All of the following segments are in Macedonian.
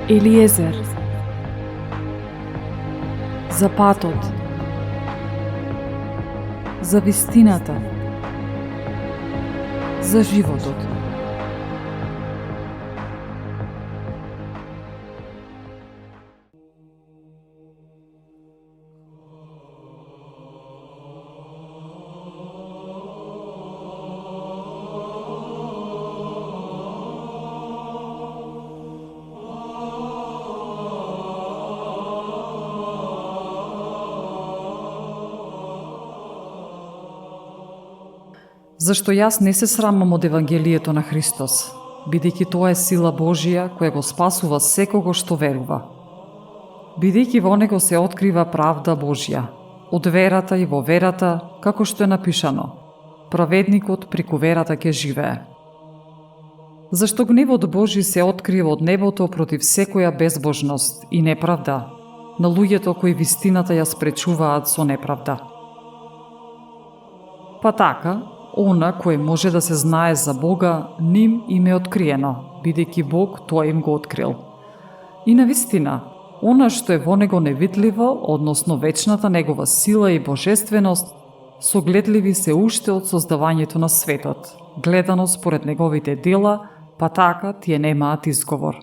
Елиезер. За патот. За вистината. За животот. Зашто јас не се срамам од Евангелието на Христос, бидејќи тоа е сила Божија која го спасува секого што верува. Бидејќи во него се открива правда Божја, од верата и во верата, како што е напишано, праведникот преку верата ќе живее. Зашто гневот Божи се открива од небото против секоја безбожност и неправда, на луѓето кои вистината ја спречуваат со неправда. Па така, она кој може да се знае за Бога, ним им е откриено, бидејќи Бог тоа им го открил. И навистина, она што е во него невидливо, односно вечната негова сила и божественост, согледливи се уште од создавањето на светот, гледано според неговите дела, па така тие немаат изговор.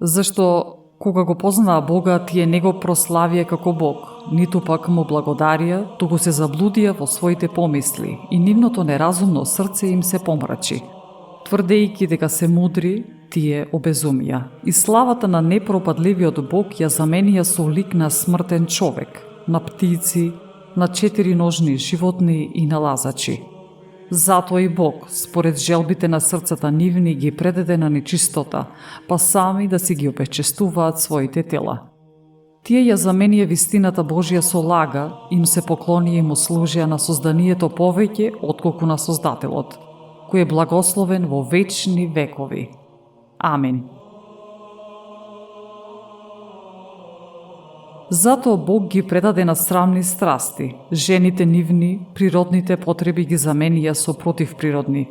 Зашто, кога го познаа Бога, тие не го прославија како Бог, ниту пак му благодарија, туку се заблудија во своите помисли и нивното неразумно срце им се помрачи. Тврдејќи дека се мудри, тие обезумија. И славата на непропадливиот Бог ја заменија со лик на смртен човек, на птици, на четириножни животни и на лазачи. Затоа и Бог, според желбите на срцата нивни, ги предаде на нечистота, па сами да си ги опечестуваат своите тела. Тие ја заменија вистината Божја со лага, им се поклонија и му служија на созданието повеќе отколку на Создателот, кој е благословен во вечни векови. Амин. Затоа Бог ги предаде на срамни страсти, жените нивни, природните потреби ги заменија со противприродни.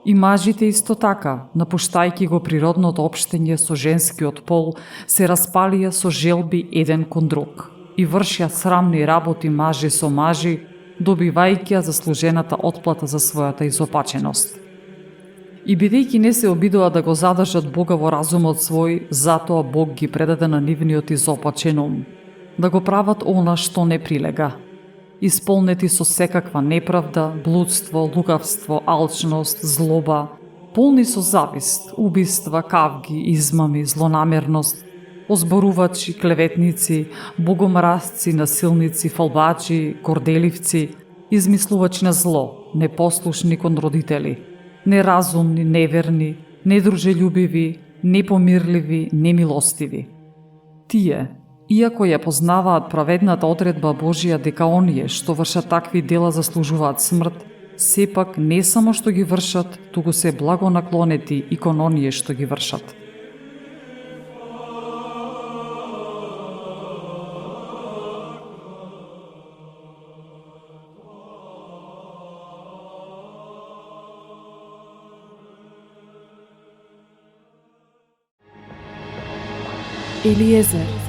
И мажите исто така, напуштајќи го природното општење со женскиот пол, се распалија со желби еден кон друг и вршија срамни работи мажи со мажи, добивајќи ја заслужената отплата за својата изопаченост. И бидејќи не се обидоа да го задржат Бога во разумот свој, затоа Бог ги предаде на нивниот изопачен ум, да го прават она што не прилега, исполнети со секаква неправда, блудство, лугавство, алчност, злоба, полни со завист, убиства, кавги, измами, злонамерност, озборувачи, клеветници, богомразци, насилници, фалбачи, горделивци, измислувачи на зло, непослушни кон родители, неразумни, неверни, недружелюбиви, непомирливи, немилостиви. Тие, иако ја познаваат праведната одредба Божија дека оние што вршат такви дела заслужуваат смрт, сепак не само што ги вршат, туку се благонаклонети и кон оние што ги вршат. Елиезер.